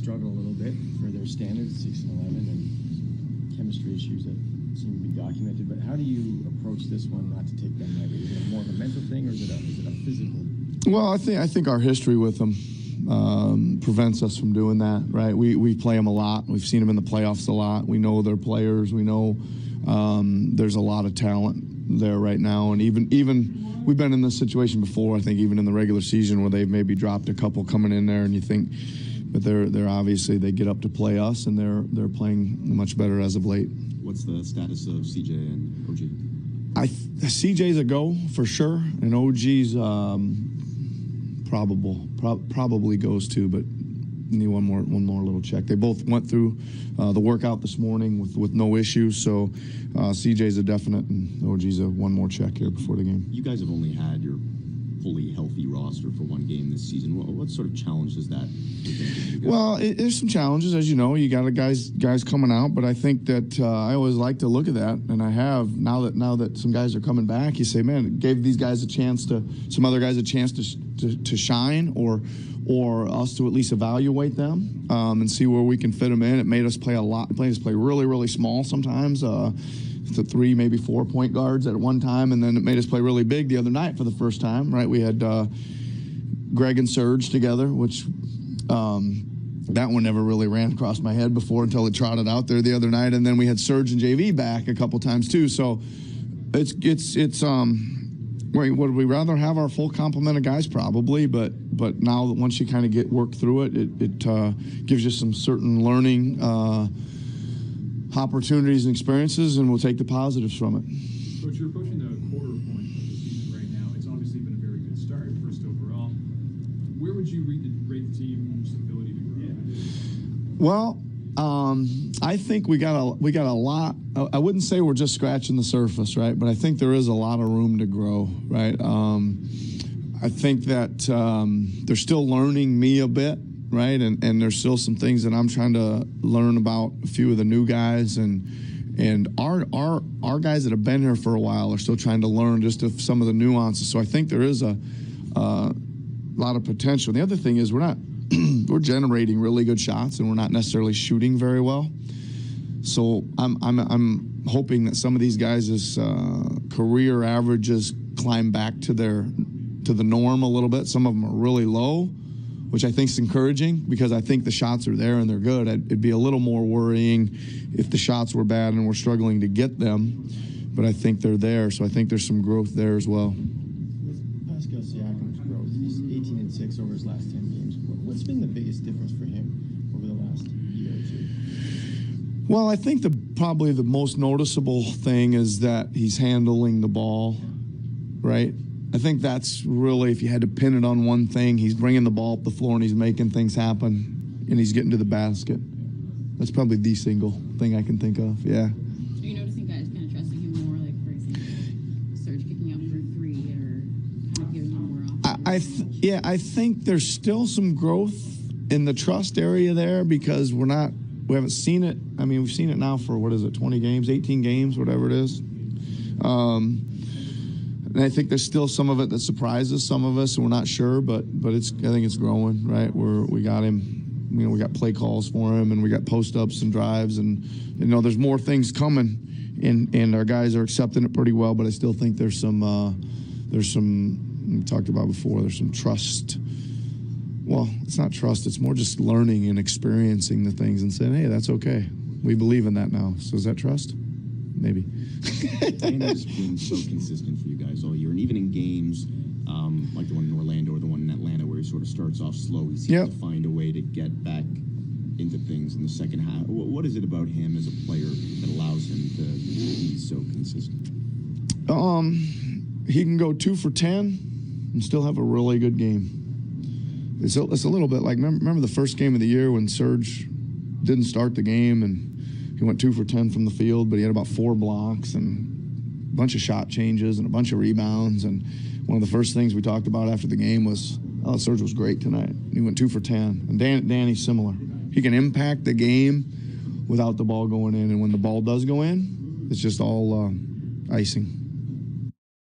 struggle a little bit for their standards, 6 and 11, and chemistry issues that seem to be documented. But how do you approach this one not to take them lightly? Is it more of a mental thing, or is it a physical? Well, I think our history with them prevents us from doing that, right? We play them a lot. We've seen them in the playoffs a lot. We know their players. We know there's a lot of talent there right now, and even we've been in this situation before. I think even in the regular season where they've maybe dropped a couple coming in there, and you think, but they're obviously they get up to play us, and they're playing much better as of late. What's the status of CJ and OG? CJ's a go for sure, and OG's probably goes too, but need one more little check. They both went through the workout this morning with no issues, so CJ's a definite, and OG's a one more check here before the game. You guys have only had your fully healthy roster for one game this season. What sort of challenge is that? Well, there's some challenges, as you know. You got guys coming out, but I think that I always like to look at that, and I have now that some guys are coming back. You say, man, it gave these guys some other guys a chance to shine, or us to at least evaluate them and see where we can fit them in. It made us play really, really small sometimes. To 3, maybe 4 point guards at one time, and then it made us play really big the other night for the first time, right? We had Greg and Serge together, which that one never really ran across my head before until it trotted out there the other night, and then we had Serge and JV back a couple times too. So it's would we rather have our full complement of guys? Probably, but now that once you kind of work through it, it gives you some certain learning opportunities and experiences, and we'll take the positives from it. Coach, you're approaching the quarter point of the season right now. It's obviously been a very good start, first overall. Where would you rate the team's ability to grow? Well, I think we got a lot. I wouldn't say we're just scratching the surface, right? But I think there is a lot of room to grow, right? I think that they're still learning me a bit, right? And there's still some things that I'm trying to learn about a few of the new guys, and our guys that have been here for a while are still trying to learn just of some of the nuances. So I think there is a lot of potential. The other thing is we're generating really good shots, and we're not necessarily shooting very well. So I'm hoping that some of these guys' career averages climb back to the norm a little bit. Some of them are really low, which I think is encouraging because I think the shots are there and they're good. It'd be a little more worrying if the shots were bad and we're struggling to get them, but I think they're there, so I think there's some growth there as well. With Pascal Siakam's growth, he's 18-6 over his last 10 games. What's been the biggest difference for him over the last year or two? Well, I think probably the most noticeable thing is that he's handling the ball, right? I think that's really, if you had to pin it on one thing, he's bringing the ball up the floor and he's making things happen and he's getting to the basket. That's probably the single thing I can think of, yeah. Are you noticing guys kind of trusting him more, like, for example, Serge kicking out for 3 or kind of giving him more options? I think there's still some growth in the trust area there because we haven't seen it. I mean, we've seen it now for, 20 games, 18 games, whatever it is. And I think there's still some of it that surprises some of us, and we're not sure, but I think it's growing, right? We got him, we got play calls for him, and we got post-ups and drives, and, there's more things coming, and our guys are accepting it pretty well, but I still think there's some, we talked about before, there's some trust. Well, it's not trust, it's more just learning and experiencing the things and saying, hey, that's okay. We believe in that now. So is that trust? Maybe. Danny's been so consistent for you guys all year, and even in games like the one in Orlando or the one in Atlanta where he sort of starts off slow, he seems to find a way to get back into things in the second half. What is it about him as a player that allows him to be so consistent? He can go 2 for 10 and still have a really good game. It's a little bit like, remember the first game of the year when Serge didn't start the game and he went 2 for 10 from the field, but he had about 4 blocks and a bunch of shot changes and a bunch of rebounds. And one of the first things we talked about after the game was, Serge was great tonight. He went 2 for 10. And Danny's similar. He can impact the game without the ball going in. And when the ball does go in, it's just all icing.